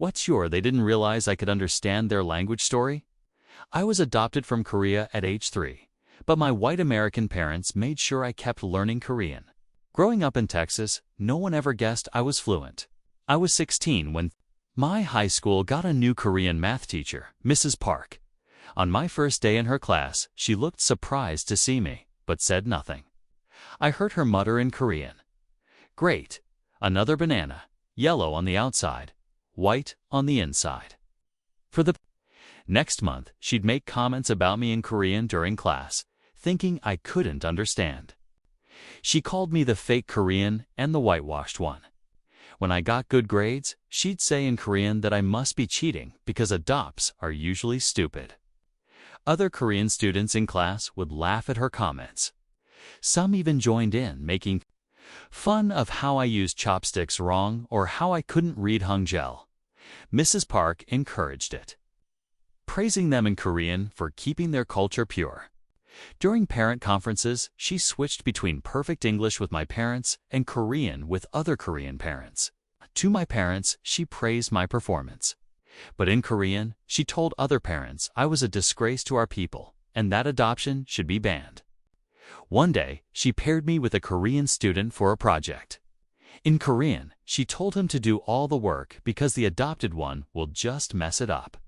What's sure they didn't realize I could understand their language story? I was adopted from Korea at age 3, but my white American parents made sure I kept learning Korean. Growing up in Texas, no one ever guessed I was fluent. I was 16 when my high school got a new Korean math teacher, Mrs. Park. On my first day in her class, she looked surprised to see me, but said nothing. I heard her mutter in Korean, "Great, another banana, yellow on the outside, white on the inside." For the next month, she'd make comments about me in Korean during class, thinking I couldn't understand. She called me the fake Korean and the whitewashed one. When I got good grades, she'd say in Korean that I must be cheating because adopts are usually stupid. Other Korean students in class would laugh at her comments. Some even joined in, making fun of how I used chopsticks wrong or how I couldn't read Hangul. Mrs. Park encouraged it, praising them in Korean for keeping their culture pure. During parent conferences, she switched between perfect English with my parents and Korean with other Korean parents. To my parents, she praised my performance. But in Korean, she told other parents I was a disgrace to our people and that adoption should be banned. One day, she paired me with a Korean student for a project. In Korean, she told him to do all the work because the adopted one will just mess it up.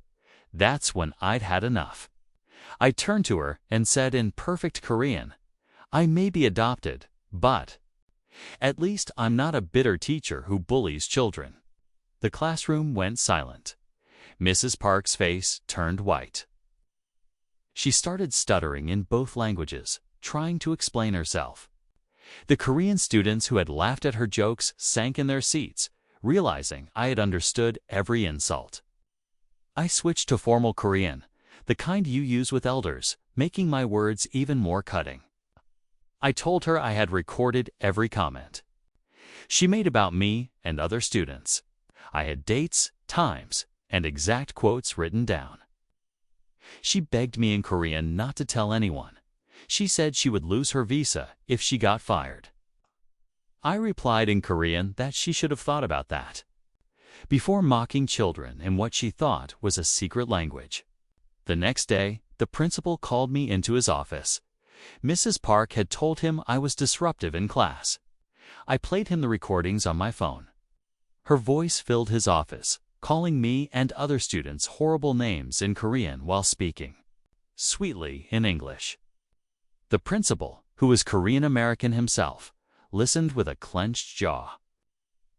That's when I'd had enough. I turned to her and said in perfect Korean, "I may be adopted, but at least I'm not a bitter teacher who bullies children." The classroom went silent. Mrs. Park's face turned white. She started stuttering in both languages, trying to explain herself. The Korean students who had laughed at her jokes sank in their seats, realizing I had understood every insult. I switched to formal Korean, the kind you use with elders, making my words even more cutting. I told her I had recorded every comment she made about me and other students. I had dates, times, and exact quotes written down. She begged me in Korean not to tell anyone. She said she would lose her visa if she got fired. I replied in Korean that she should have thought about that before mocking children in what she thought was a secret language. The next day, the principal called me into his office. Mrs. Park had told him I was disruptive in class. I played him the recordings on my phone. Her voice filled his office, calling me and other students horrible names in Korean while speaking sweetly in English. The principal, who was Korean American himself, listened with a clenched jaw.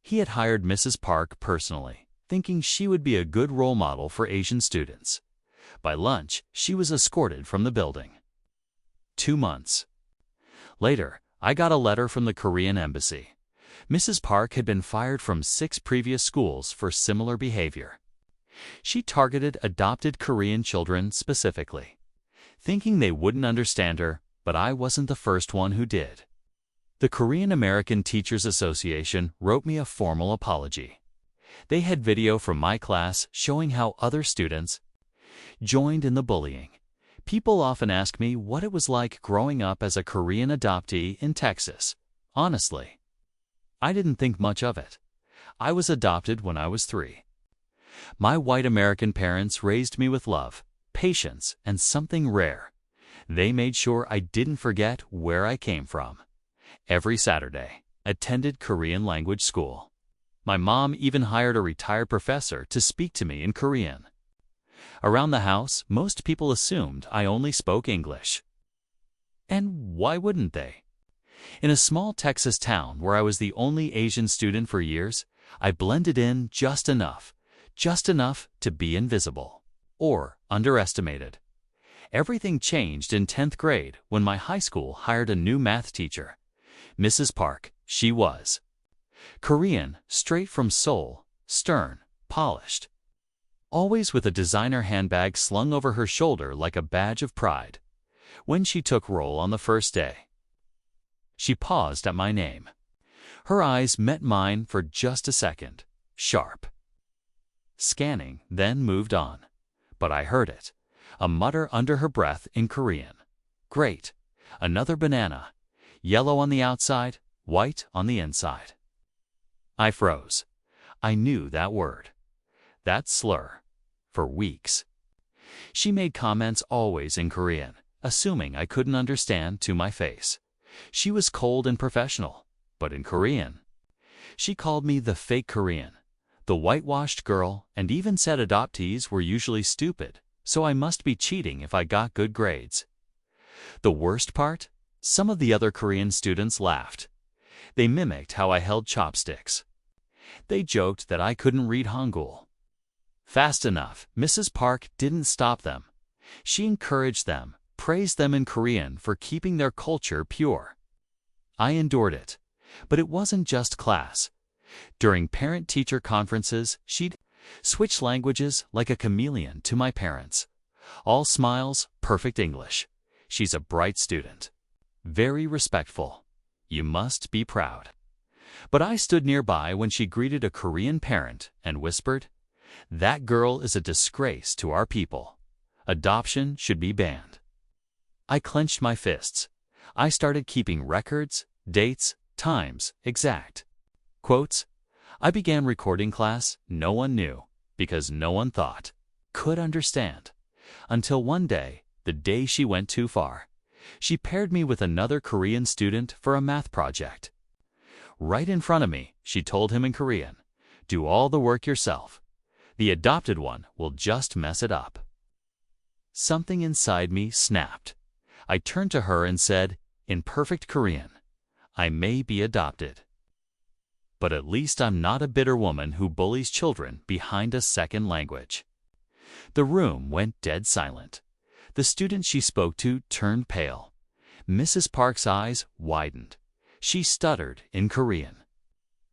He had hired Mrs. Park personally, thinking she would be a good role model for Asian students. By lunch, she was escorted from the building. 2 months later, I got a letter from the Korean embassy. Mrs. Park had been fired from 6 previous schools for similar behavior. She targeted adopted Korean children specifically, thinking they wouldn't understand her, but I wasn't the first one who did. The Korean American Teachers Association wrote me a formal apology. They had video from my class showing how other students joined in the bullying. People often ask me what it was like growing up as a Korean adoptee in Texas. Honestly, I didn't think much of it. I was adopted when I was 3. My white American parents raised me with love, patience, and something rare. They made sure I didn't forget where I came from. Every Saturday, I attended Korean language school. My mom even hired a retired professor to speak to me in Korean. Around the house, most people assumed I only spoke English. And why wouldn't they? In a small Texas town where I was the only Asian student for years, I blended in just enough to be invisible or underestimated. Everything changed in 10th grade when my high school hired a new math teacher. Mrs. Park, she was Korean, straight from Seoul, stern, polished, always with a designer handbag slung over her shoulder like a badge of pride. When she took roll on the first day, she paused at my name. Her eyes met mine for just a second, sharp, scanning, then moved on. But I heard it, a mutter under her breath in Korean. "Great, another banana, yellow on the outside, white on the inside." I froze. I knew that word. that slur, for weeks. She made comments always in Korean, assuming I couldn't understand to my face. She was cold and professional, but in Korean. She called me the fake Korean, the whitewashed girl, and even said adoptees were usually stupid, so I must be cheating if I got good grades. The worst part? Some of the other Korean students laughed. They mimicked how I held chopsticks. They joked that I couldn't read Hangul fast enough. Mrs. Park didn't stop them. She encouraged them, praised them in Korean for keeping their culture pure. I endured it, but it wasn't just class. During parent-teacher conferences, she'd switch languages like a chameleon to my parents. All smiles, perfect English. She's a bright student. Very respectful. You must be proud. But I stood nearby when she greeted a Korean parent and whispered, "That girl is a disgrace to our people. Adoption should be banned." I clenched my fists. I started keeping records, dates, times, exact quotes. I began recording class no one knew, because no one thought, could understand. Until one day, the day she went too far, she paired me with another Korean student for a math project. Right in front of me, she told him in Korean, "Do all the work yourself. The adopted one will just mess it up." Something inside me snapped. I turned to her and said, in perfect Korean, "I may be adopted, but at least I'm not a bitter woman who bullies children behind a second language." The room went dead silent. The student she spoke to turned pale. Mrs. Park's eyes widened. She stuttered in Korean.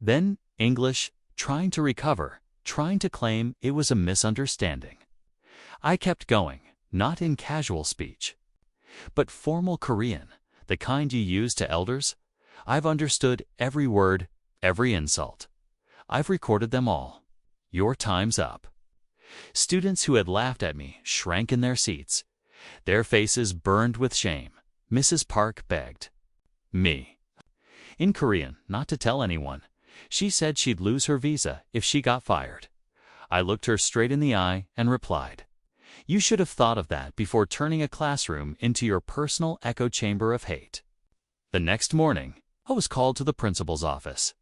Then English, trying to recover, trying to claim it was a misunderstanding. I kept going, not in casual speech, but formal Korean, the kind you use to elders. "I've understood every word, every insult. I've recorded them all. Your time's up." Students who had laughed at me shrank in their seats. Their faces burned with shame. Mrs. Park begged me, in Korean, not to tell anyone. She said she'd lose her visa if she got fired. I looked her straight in the eye and replied, "You should have thought of that before turning a classroom into your personal echo chamber of hate." The next morning, I was called to the principal's office.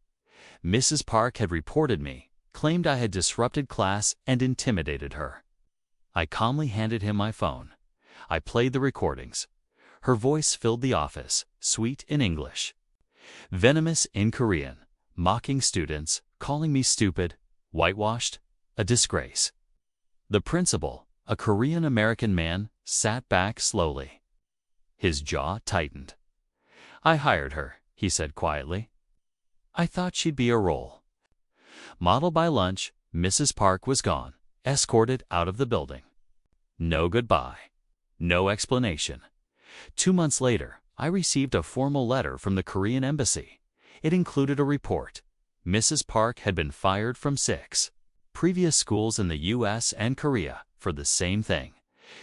Mrs. Park had reported me, claimed I had disrupted class and intimidated her. I calmly handed him my phone. I played the recordings. Her voice filled the office, sweet in English, venomous in Korean, mocking students, calling me stupid, whitewashed, a disgrace. The principal, a Korean-American man, sat back slowly. His jaw tightened. "I hired her," he said quietly. "I thought she'd be a role model." By lunch, Mrs. Park was gone, escorted out of the building. No goodbye. No explanation. 2 months later, I received a formal letter from the Korean embassy. It included a report. Mrs. Park had been fired from 6 previous schools in the U.S. and Korea for the same thing.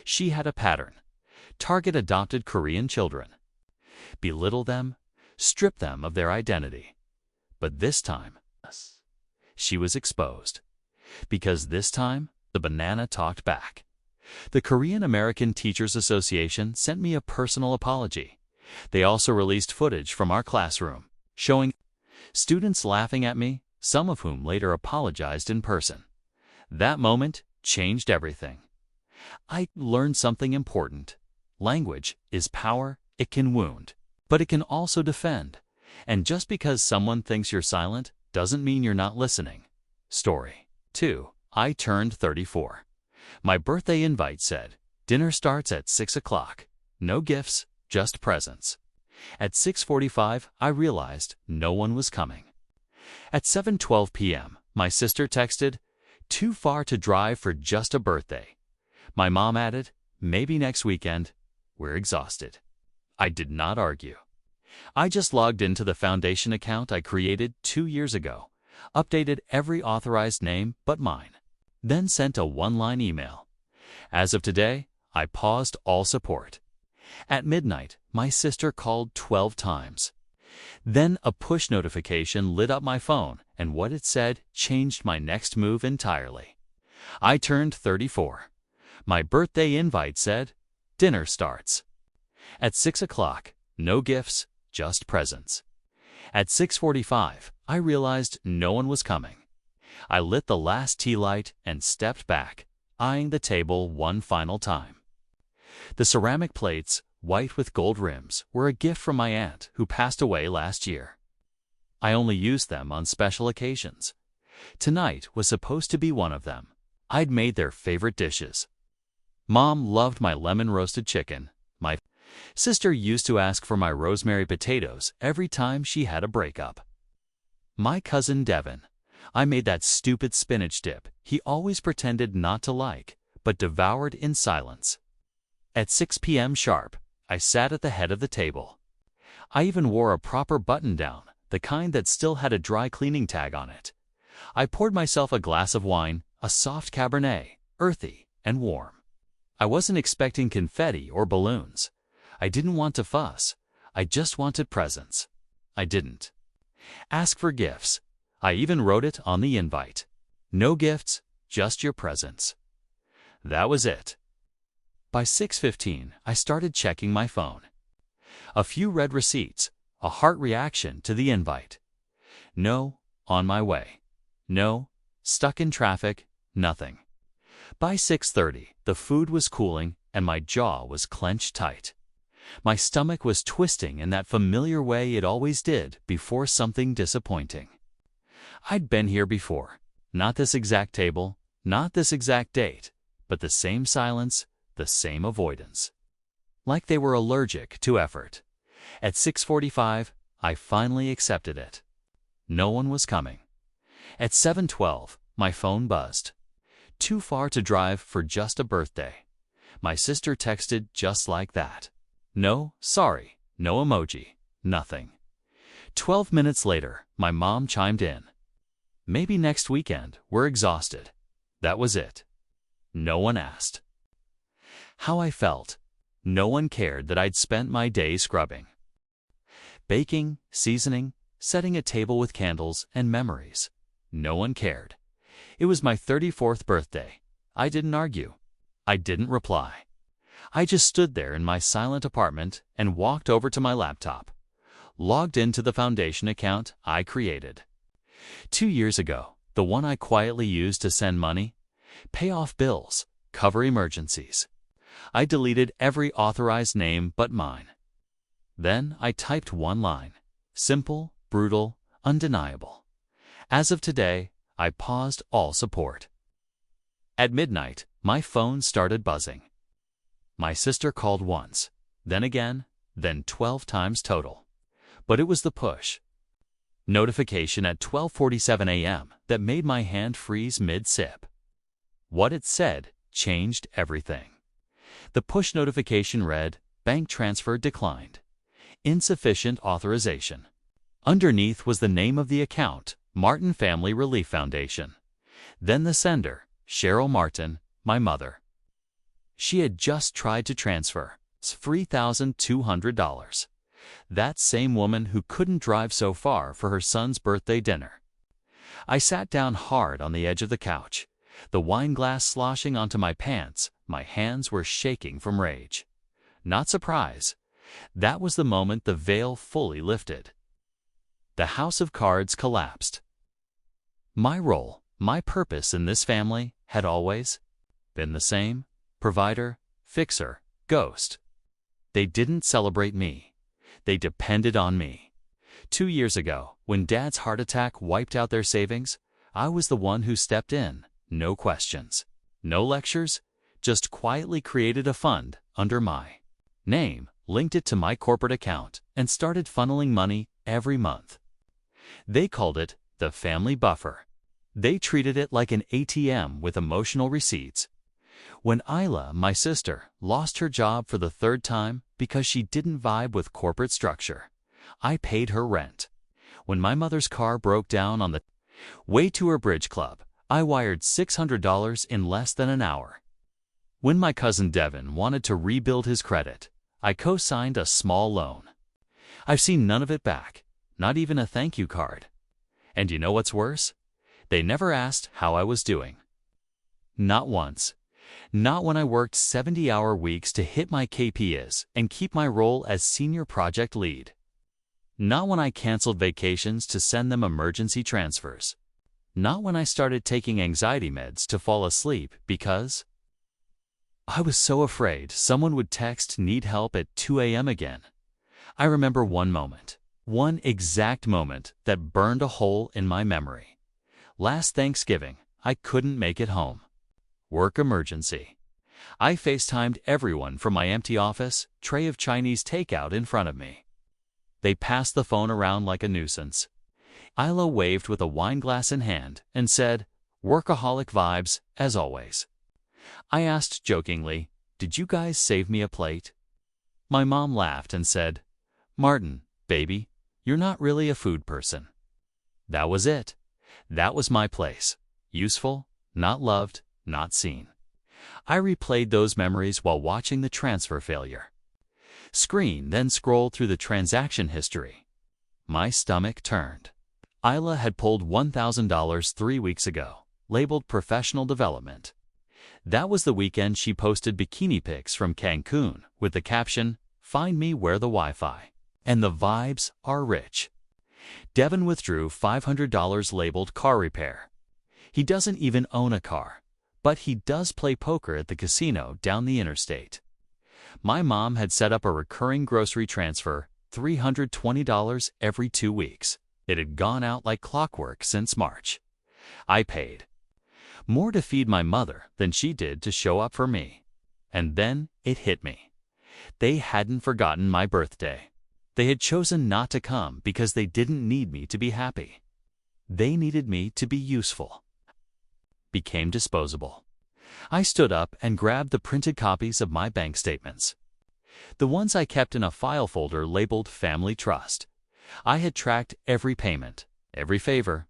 She had a pattern. Target adopted Korean children. Belittle them, strip them of their identity. But this time, she was exposed. Because this time, the banana talked back. The Korean American Teachers Association sent me a personal apology. They also released footage from our classroom, showing students laughing at me, some of whom later apologized in person. That moment changed everything. I learned something important. Language is power. It can wound, but it can also defend. And just because someone thinks you're silent doesn't mean you're not listening. Story 2. I turned 34. My birthday invite said, "Dinner starts at 6 o'clock. No gifts, just presents." At 6:45, I realized no one was coming. At 7:12 p.m., my sister texted, "Too far to drive for just a birthday." My mom added, "Maybe next weekend. We're exhausted." I did not argue. I just logged into the foundation account I created 2 years ago, updated every authorized name but mine, then sent a one-line email. As of today, I paused all support. At midnight, my sister called 12 times. Then a push notification lit up my phone, and what it said changed my next move entirely. I turned 34. My birthday invite said, "Dinner starts." At 6 o'clock, no gifts, just presents. At 6:45, I realized no one was coming. I lit the last tea light and stepped back, eyeing the table one final time. The ceramic plates, white with gold rims, were a gift from my aunt who passed away last year. I only used them on special occasions. Tonight was supposed to be one of them. I'd made their favorite dishes. Mom loved my lemon-roasted chicken. My sister used to ask for my rosemary potatoes every time she had a breakup. My cousin Devin, I made that stupid spinach dip he always pretended not to like, but devoured in silence. At 6 p.m. sharp, I sat at the head of the table. I even wore a proper button-down, the kind that still had a dry cleaning tag on it. I poured myself a glass of wine, a soft Cabernet, earthy and warm. I wasn't expecting confetti or balloons. I didn't want to fuss. I just wanted presents. I didn't ask for gifts. I even wrote it on the invite. No gifts, just your presence. That was it. By 6:15, I started checking my phone. A few red receipts, a heart reaction to the invite. No, on my way. No, stuck in traffic, nothing. By 6:30, the food was cooling and my jaw was clenched tight. My stomach was twisting in that familiar way it always did before something disappointing. I'd been here before. Not this exact table, not this exact date, but the same silence, the same avoidance. Like they were allergic to effort. At 6:45, I finally accepted it. No one was coming. At 7:12, my phone buzzed. Too far to drive for just a birthday. My sister texted just like that. No, sorry, no emoji, nothing. 12 minutes later, my mom chimed in. Maybe next weekend, we're exhausted. That was it. No one asked how I felt. No one cared that I'd spent my day scrubbing, baking, seasoning, setting a table with candles and memories. No one cared. It was my 34th birthday. I didn't argue. I didn't reply. I just stood there in my silent apartment and walked over to my laptop, logged into the foundation account I created 2 years ago, the one I quietly used to send money, pay off bills, cover emergencies. I deleted every authorized name but mine. Then I typed one line. Simple, brutal, undeniable. As of today, I paused all support. At midnight, my phone started buzzing. My sister called once, then again, then 12 times total. But it was the push notification at 12:47 a.m. that made my hand freeze mid-sip. What it said changed everything. The push notification read, "Bank transfer declined. Insufficient authorization." Underneath was the name of the account, Martin Family Relief Foundation. Then the sender, Cheryl Martin, my mother. She had just tried to transfer $3,200. That same woman who couldn't drive so far for her son's birthday dinner. I sat down hard on the edge of the couch, the wine glass sloshing onto my pants. My hands were shaking from rage. Not surprise. That was the moment the veil fully lifted. The house of cards collapsed. My role, my purpose in this family had always been the same: provider, fixer, ghost. They didn't celebrate me. They depended on me. 2 years ago, when Dad's heart attack wiped out their savings, I was the one who stepped in. No questions, no lectures, just quietly created a fund under my name, linked it to my corporate account, and started funneling money every month. They called it the family buffer. They treated it like an ATM with emotional receipts. When Isla, my sister, lost her job for the 3rd time because she didn't vibe with corporate structure, I paid her rent. When my mother's car broke down on the way to her bridge club, I wired $600 in less than an hour. When my cousin Devin wanted to rebuild his credit, I co-signed a small loan. I've seen none of it back, not even a thank you card. And you know what's worse? They never asked how I was doing. Not once. Not when I worked 70-hour weeks to hit my KPIs and keep my role as senior project lead. Not when I canceled vacations to send them emergency transfers. Not when I started taking anxiety meds to fall asleep because I was so afraid someone would text need help at 2 a.m. again. I remember one moment, one exact moment that burned a hole in my memory. Last Thanksgiving, I couldn't make it home. Work emergency. I FaceTimed everyone from my empty office, tray of Chinese takeout in front of me. They passed the phone around like a nuisance. Isla waved with a wine glass in hand and said, "Workaholic vibes, as always." I asked jokingly, "Did you guys save me a plate?" My mom laughed and said, "Martin, baby, you're not really a food person." That was it. That was my place. Useful, not loved, not seen. I replayed those memories while watching the transfer failure. Screen, then scroll through the transaction history. My stomach turned. Isla had pulled $1,000 3 weeks ago, labeled professional development. That was the weekend she posted bikini pics from Cancun with the caption, "Find me where the Wi-Fi." And the vibes are rich. Devin withdrew $500 labeled car repair. He doesn't even own a car, but he does play poker at the casino down the interstate. My mom had set up a recurring grocery transfer, $320 every 2 weeks. It had gone out like clockwork since March. I paid. More to feed my mother than she did to show up for me. And then it hit me. They hadn't forgotten my birthday. They had chosen not to come because they didn't need me to be happy. They needed me to be useful. Became disposable. I stood up and grabbed the printed copies of my bank statements. The ones I kept in a file folder labeled Family Trust. I had tracked every payment, every favor,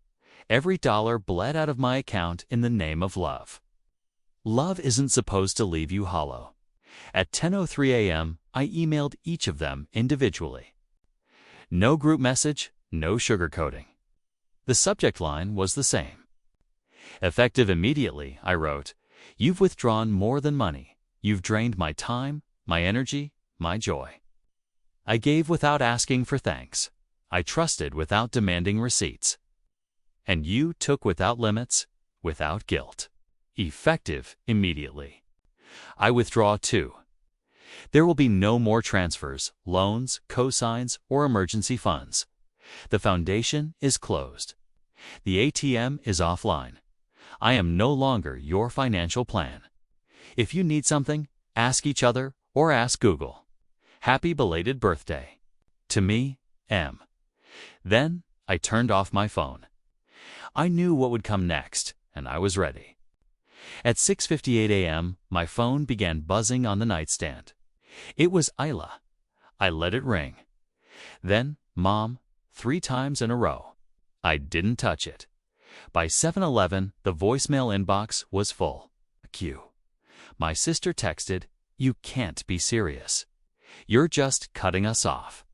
every dollar bled out of my account in the name of love. Love isn't supposed to leave you hollow. At 10:03 a.m., I emailed each of them individually. No group message, no sugarcoating. The subject line was the same. Effective immediately, I wrote, "You've withdrawn more than money. You've drained my time, my energy, my joy. I gave without asking for thanks. I trusted without demanding receipts. And you took without limits, without guilt. Effective immediately. I withdraw too. There will be no more transfers, loans, cosigns, or emergency funds. The foundation is closed. The ATM is offline. I am no longer your financial plan. If you need something, ask each other or ask Google. Happy belated birthday. To me, M." Then I turned off my phone. I knew what would come next, and I was ready. At 6:58 a.m., my phone began buzzing on the nightstand. It was Isla. I let it ring. Then, Mom, 3 times in a row. I didn't touch it. By 7:11, the voicemail inbox was full. Q. My sister texted, "You can't be serious. You're just cutting us off."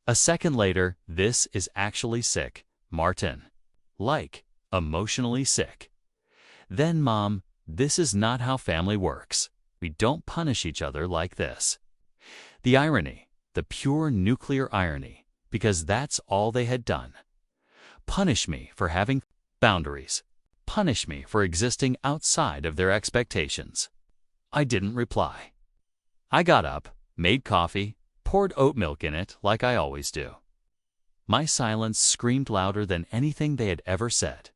A second later, "This is actually sick, Martin. Like, emotionally sick." Then, "Mom, this is not how family works. We don't punish each other like this." The irony, the pure nuclear irony, because that's all they had done. Punish me for having boundaries. Punish me for existing outside of their expectations. I didn't reply. I got up, made coffee, poured oat milk in it like I always do. My silence screamed louder than anything they had ever said.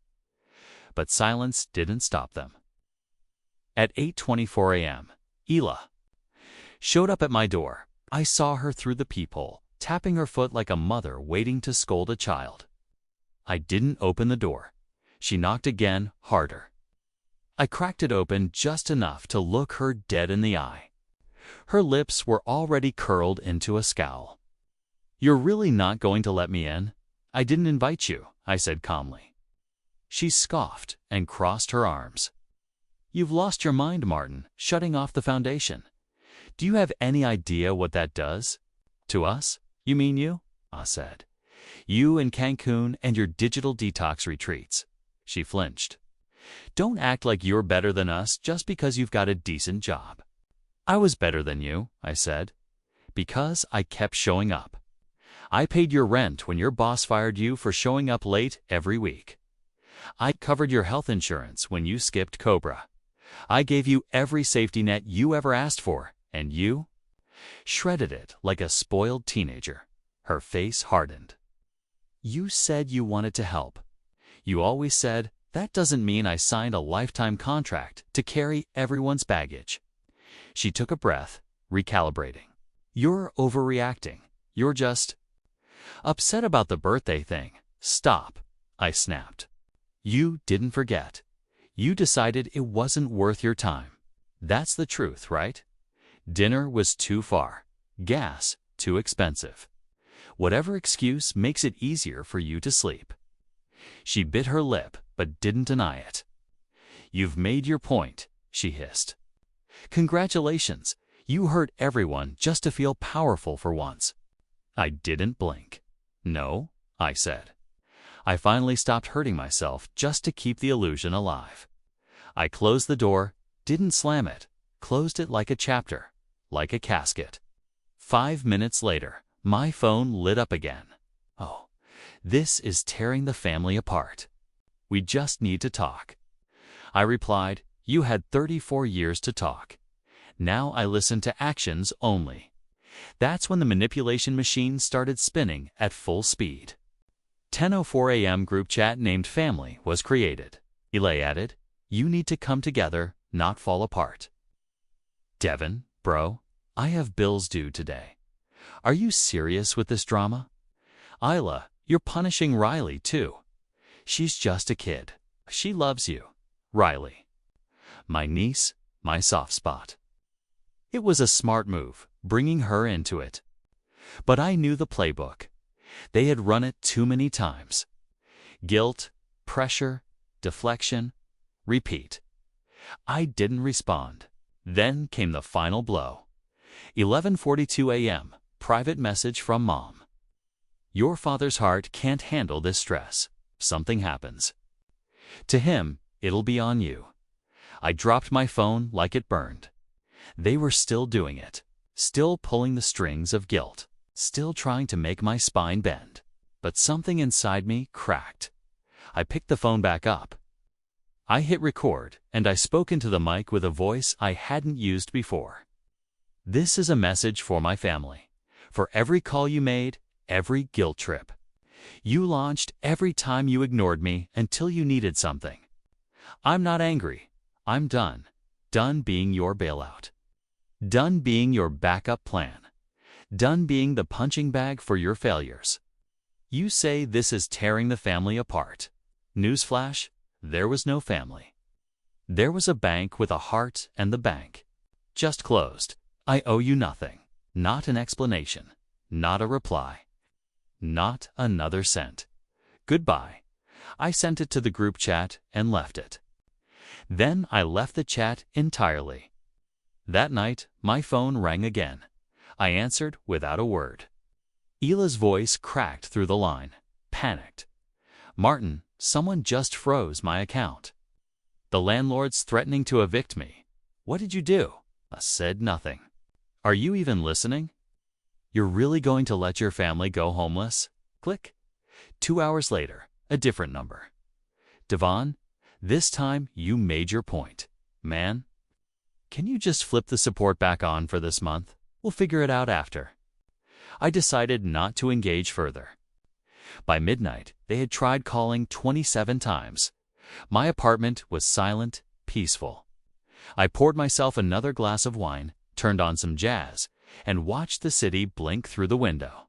But silence didn't stop them. At 8:24 a.m., Ela showed up at my door. I saw her through the peephole, tapping her foot like a mother waiting to scold a child. I didn't open the door. She knocked again, harder. I cracked it open just enough to look her dead in the eye. Her lips were already curled into a scowl. "You're really not going to let me in? I didn't invite you," I said calmly. She scoffed and crossed her arms. "You've lost your mind, Martin, shutting off the foundation. Do you have any idea what that does?" "To us? You mean you?" I said. "You in Cancun and your digital detox retreats." She flinched. Don't act like you're better than us just because you've got a decent job. I was better than you, I said, because I kept showing up. I paid your rent when your boss fired you for showing up late every week. I covered your health insurance when you skipped Cobra. I gave you every safety net you ever asked for, and you shredded it like a spoiled teenager. Her face hardened. You said you wanted to help. You always said, that doesn't mean I signed a lifetime contract to carry everyone's baggage. She took a breath, recalibrating. You're overreacting. You're just upset about the birthday thing. Stop, I snapped. You didn't forget. You decided it wasn't worth your time. That's the truth, right? Dinner was too far. Gas too expensive. Whatever excuse makes it easier for you to sleep. She bit her lip, but didn't deny it. You've made your point, she hissed. Congratulations, you hurt everyone just to feel powerful for once. I didn't blink. No, I said. I finally stopped hurting myself just to keep the illusion alive. I closed the door, didn't slam it, closed it like a chapter, like a casket. 5 minutes later, my phone lit up again. Oh, this is tearing the family apart. We just need to talk. I replied, you had 34 years to talk. Now I listen to actions only. That's when the manipulation machine started spinning at full speed. 10:04 a.m. group chat named Family was created. Elay added, you need to come together, not fall apart. Devin, bro, I have bills due today. Are you serious with this drama? Isla, you're punishing Riley too. She's just a kid. She loves you. Riley. My niece, my soft spot. It was a smart move, bringing her into it. But I knew the playbook. They had run it too many times. Guilt, pressure, deflection, repeat. I didn't respond. Then came the final blow. 11:42 a.m., private message from Mom. Your father's heart can't handle this stress. Something happens. To him, it'll be on you. I dropped my phone like it burned. They were still doing it, still pulling the strings of guilt, still trying to make my spine bend. But something inside me cracked. I picked the phone back up. I hit record, and I spoke into the mic with a voice I hadn't used before. This is a message for my family. For every call you made, every guilt trip you launched, every time you ignored me until you needed something. I'm not angry. I'm done. Done being your bailout. Done being your backup plan. Done being the punching bag for your failures. You say this is tearing the family apart. Newsflash, there was no family. There was a bank with a heart, and the bank just closed. I owe you nothing. Not an explanation. Not a reply. Not another cent. Goodbye. I sent it to the group chat and left it. Then I left the chat entirely. That night, my phone rang again. I answered without a word. Hila's voice cracked through the line, panicked. Martin, someone just froze my account. The landlord's threatening to evict me. What did you do? I said nothing. Are you even listening? You're really going to let your family go homeless? Click. 2 hours later, a different number. Devon, this time you made your point. Man, can you just flip the support back on for this month? We'll figure it out after. I decided not to engage further. By midnight, they had tried calling 27 times. My apartment was silent, peaceful. I poured myself another glass of wine, turned on some jazz, and watched the city blink through the window.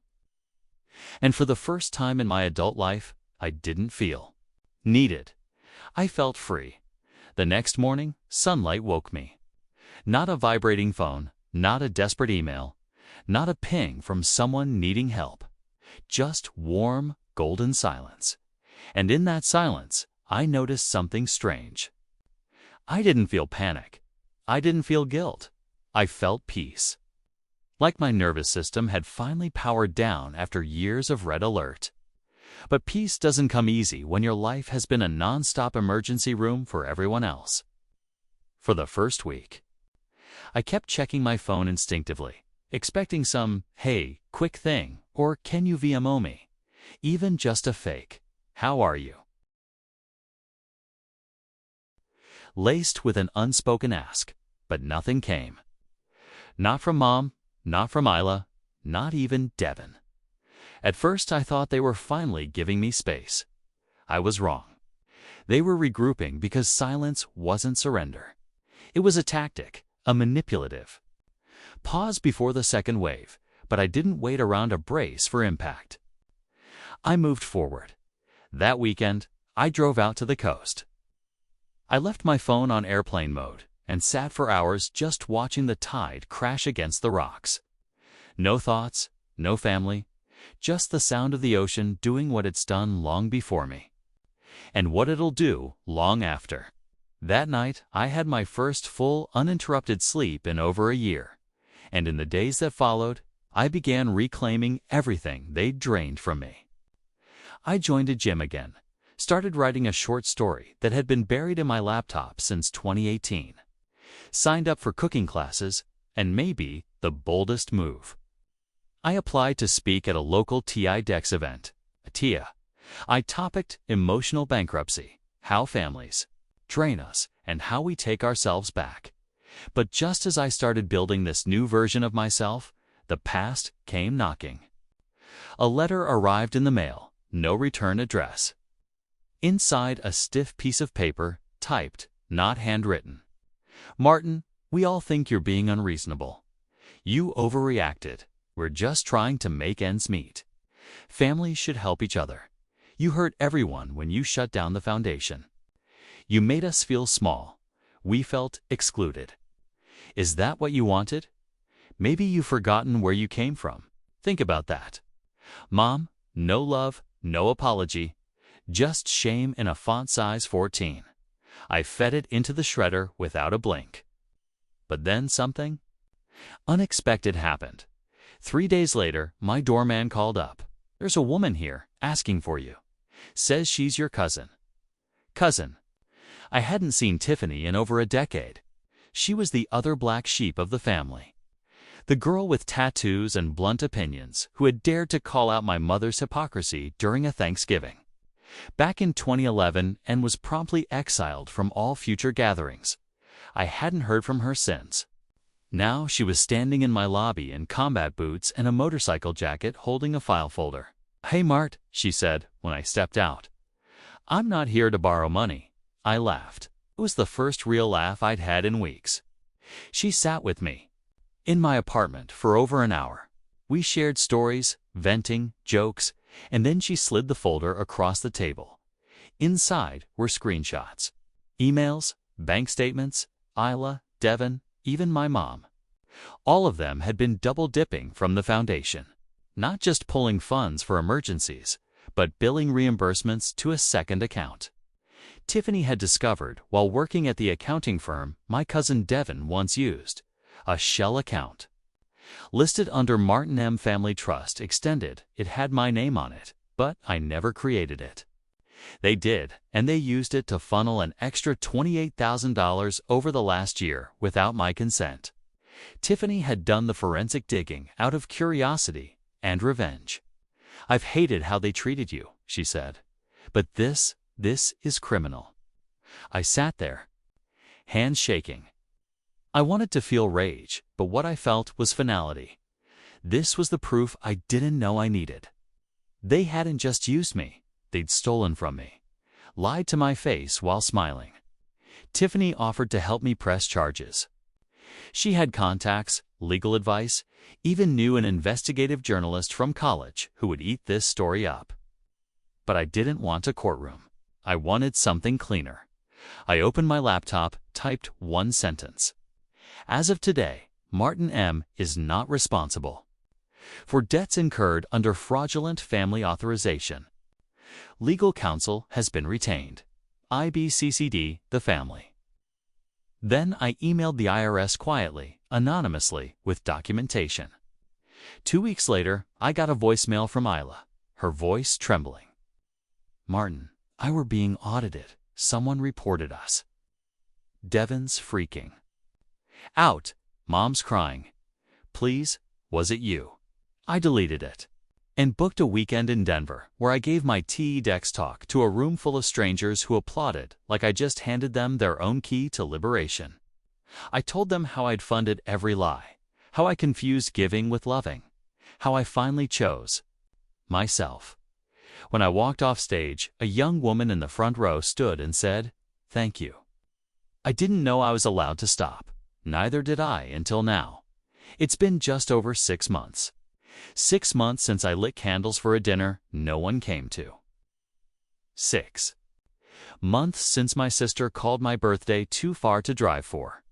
And for the first time in my adult life, I didn't feel needed. I felt free. The next morning, sunlight woke me. Not a vibrating phone, not a desperate email, not a ping from someone needing help. Just warm, golden silence. And in that silence, I noticed something strange. I didn't feel panic. I didn't feel guilt. I felt peace. Like my nervous system had finally powered down after years of red alert. But peace doesn't come easy when your life has been a non-stop emergency room for everyone else. For the first week, I kept checking my phone instinctively, expecting some, "Hey, quick thing," or "Can you VMO me?" Even just a fake, "How are you?" laced with an unspoken ask, but nothing came. Not from Mom, not from Isla, not even Devin. At first I thought they were finally giving me space. I was wrong. They were regrouping because silence wasn't surrender. It was a tactic, a manipulative. Pause before the second wave, but I didn't wait around to brace for impact. I moved forward. That weekend, I drove out to the coast. I left my phone on airplane mode and sat for hours just watching the tide crash against the rocks. No thoughts, no family, just the sound of the ocean doing what it's done long before me. And what it'll do long after. That night, I had my first full, uninterrupted sleep in over a year. And in the days that followed, I began reclaiming everything they'd drained from me. I joined a gym again, started writing a short story that had been buried in my laptop since 2018, signed up for cooking classes, and maybe the boldest move. I applied to speak at a local TI Dex event, aita. I topicked emotional bankruptcy, how families drain us, and how we take ourselves back. But just as I started building this new version of myself, the past came knocking. A letter arrived in the mail, no return address. Inside a stiff piece of paper, typed, not handwritten. "Martin, we all think you're being unreasonable. You overreacted. We're just trying to make ends meet. Families should help each other. You hurt everyone when you shut down the foundation. You made us feel small. We felt excluded. Is that what you wanted? Maybe you've forgotten where you came from. Think about that. Mom, no love, no apology. Just shame in a font size 14. I fed it into the shredder without a blink." But then something unexpected happened. 3 days later, my doorman called up. "There's a woman here, asking for you. Says she's your cousin." Cousin. I hadn't seen Tiffany in over a decade. She was the other black sheep of the family. The girl with tattoos and blunt opinions who had dared to call out my mother's hypocrisy during a Thanksgiving. Back in 2011, and was promptly exiled from all future gatherings. I hadn't heard from her since. Now she was standing in my lobby in combat boots and a motorcycle jacket holding a file folder. "Hey Mart," she said when I stepped out. "I'm not here to borrow money." I laughed. It was the first real laugh I'd had in weeks. She sat with me in my apartment for over an hour. We shared stories, venting, jokes, and then she slid the folder across the table. Inside were screenshots, emails, bank statements, Isla, Devin, even my mom. All of them had been double-dipping from the foundation, not just pulling funds for emergencies, but billing reimbursements to a second account. Tiffany had discovered, while working at the accounting firm my cousin Devin once used, a shell account. Listed under Martin M. Family Trust Extended, it had my name on it, but I never created it. They did, and they used it to funnel an extra $28,000 over the last year without my consent. Tiffany had done the forensic digging out of curiosity and revenge. "I've hated how they treated you," she said. "But this is criminal." I sat there, hands shaking. I wanted to feel rage, but what I felt was finality. This was the proof I didn't know I needed. They hadn't just used me, they'd stolen from me, lied to my face while smiling. Tiffany offered to help me press charges. She had contacts, legal advice, even knew an investigative journalist from college who would eat this story up. But I didn't want a courtroom. I wanted something cleaner. I opened my laptop, typed one sentence. "As of today, Martin M. is not responsible for debts incurred under fraudulent family authorization. Legal counsel has been retained. IBCCD, the family." Then I emailed the IRS quietly, anonymously, with documentation. 2 weeks later, I got a voicemail from Isla, her voice trembling. Martin, I were being audited. Someone reported us. Devin's freaking out. Mom's crying. Please, was it you? I deleted it and booked a weekend in Denver where I gave my TEDx talk to a room full of strangers who applauded like I just handed them their own key to liberation. I told them how I'd funded every lie, how I confused giving with loving, how I finally chose myself. When I walked off stage, a young woman in the front row stood and said, "Thank you." I didn't know I was allowed to stop. Neither did I until now. It's been just over 6 months. 6 months since I lit candles for a dinner no one came to. 6 months since my sister called my birthday too far to drive for.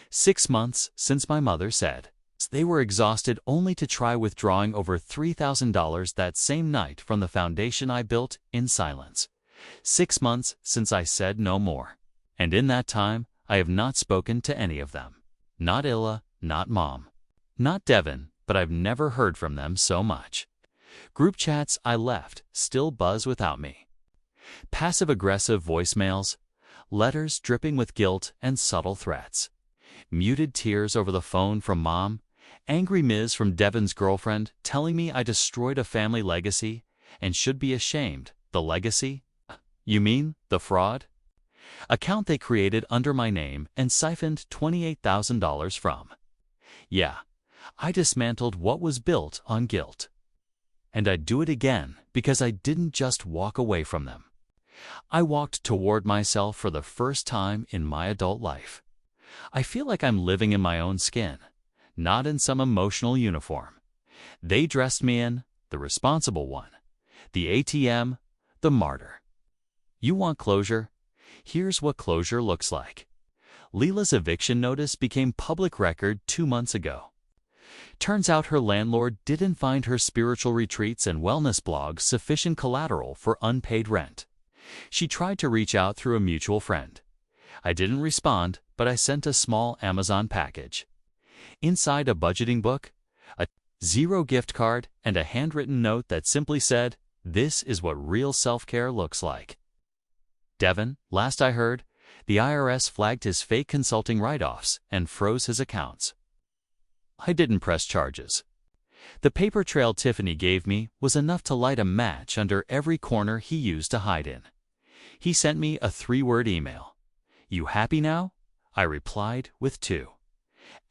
6 months since my mother said they were exhausted only to try withdrawing over $3,000 that same night from the foundation I built in silence. 6 months since I said no more. And in that time, I have not spoken to any of them. Not Illa, not Mom, not Devin, but I've never heard from them so much. Group chats I left still buzz without me. Passive-aggressive voicemails, letters dripping with guilt and subtle threats. Muted tears over the phone from Mom, angry Ms. from Devin's girlfriend telling me I destroyed a family legacy and should be ashamed. The legacy? You mean the fraud? Account they created under my name and siphoned $28,000 from. Yeah, I dismantled what was built on guilt. And I'd do it again because I didn't just walk away from them. I walked toward myself for the first time in my adult life. I feel like I'm living in my own skin, not in some emotional uniform. They dressed me in the responsible one, the ATM, the martyr. You want closure? Here's what closure looks like. Leela's eviction notice became public record 2 months ago. Turns out her landlord didn't find her spiritual retreats and wellness blogs sufficient collateral for unpaid rent. She tried to reach out through a mutual friend. I didn't respond, but I sent a small Amazon package. Inside a budgeting book, a zero gift card, and a handwritten note that simply said, "This is what real self-care looks like." Devin, last I heard, the IRS flagged his fake consulting write-offs and froze his accounts. I didn't press charges. The paper trail Tiffany gave me was enough to light a match under every corner he used to hide in. He sent me a 3-word email. "You happy now?" I replied with 2.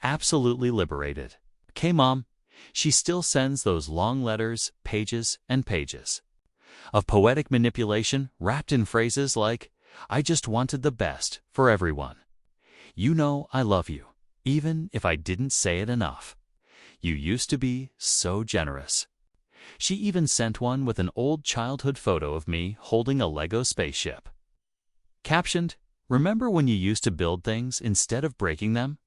Absolutely liberated. Okay, Mom. She still sends those long letters, pages and pages, of poetic manipulation wrapped in phrases like, "I just wanted the best for everyone. You know I love you, even if I didn't say it enough. You used to be so generous." She even sent one with an old childhood photo of me holding a Lego spaceship. Captioned, "Remember when you used to build things instead of breaking them?"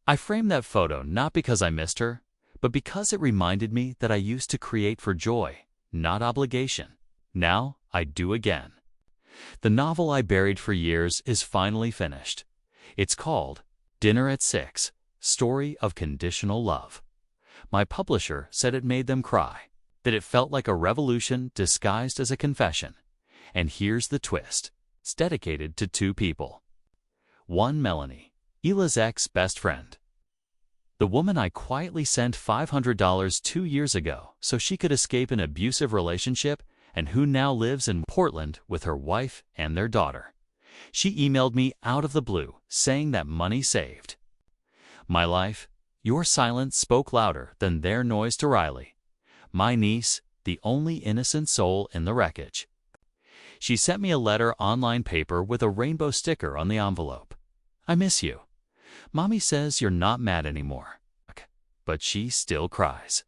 I framed that photo not because I missed her, but because it reminded me that I used to create for joy, not obligation. Now I do again. The novel I buried for years is finally finished. It's called Dinner at 6, Story of Conditional Love. My publisher said it made them cry, that it felt like a revolution disguised as a confession. And here's the twist. It's dedicated to 2 people. 1, Melanie, Ila's ex-best friend. The woman I quietly sent $500 2 years ago so she could escape an abusive relationship and who now lives in Portland with her wife and their daughter. She emailed me out of the blue saying that money saved. My life, your silence spoke louder than their noise to Riley, my niece, the only innocent soul in the wreckage. She sent me a letter online paper with a rainbow sticker on the envelope. "I miss you. Mommy says you're not mad anymore." But she still cries.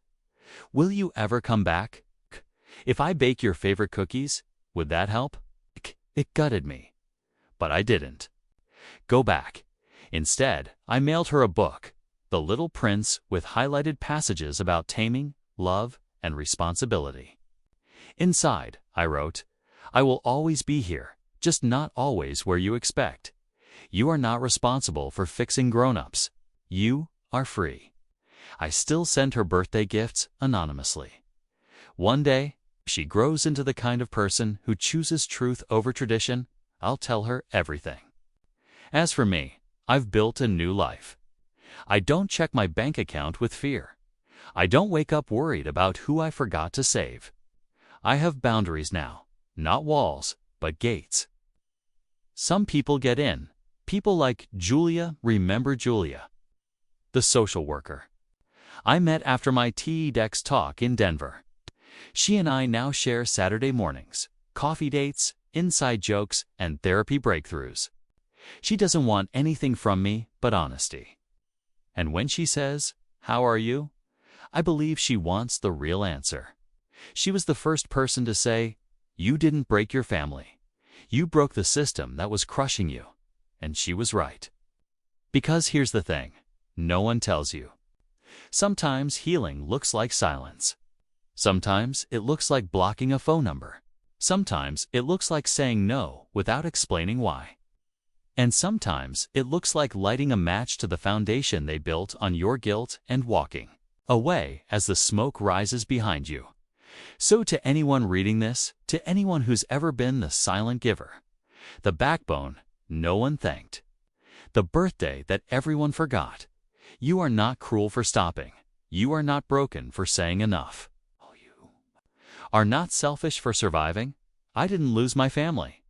"Will you ever come back? If I bake your favorite cookies, would that help?" It gutted me. But I didn't go back. Instead, I mailed her a book, The Little Prince, with highlighted passages about taming, love, and responsibility. Inside, I wrote, "I will always be here, just not always where you expect. You are not responsible for fixing grown-ups. You are free." I still send her birthday gifts anonymously. One day, she grows into the kind of person who chooses truth over tradition, I'll tell her everything. As for me, I've built a new life. I don't check my bank account with fear. I don't wake up worried about who I forgot to save. I have boundaries now, not walls, but gates. Some people get in. People like Julia, remember Julia? The social worker I met after my TEDx talk in Denver. She and I now share Saturday mornings, coffee dates, inside jokes, and therapy breakthroughs. She doesn't want anything from me but honesty. And when she says, "How are you?" I believe she wants the real answer. She was the first person to say, "You didn't break your family. You broke the system that was crushing you." And she was right. Because here's the thing, no one tells you. Sometimes healing looks like silence. Sometimes it looks like blocking a phone number. Sometimes it looks like saying no without explaining why. And sometimes it looks like lighting a match to the foundation they built on your guilt and walking away as the smoke rises behind you. So to anyone reading this, to anyone who's ever been the silent giver, the backbone no one thanked, the birthday that everyone forgot, you are not cruel for stopping. You are not broken for saying enough. You are not selfish for surviving. I didn't lose my family.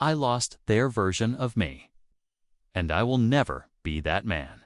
I lost their version of me. And I will never be that man.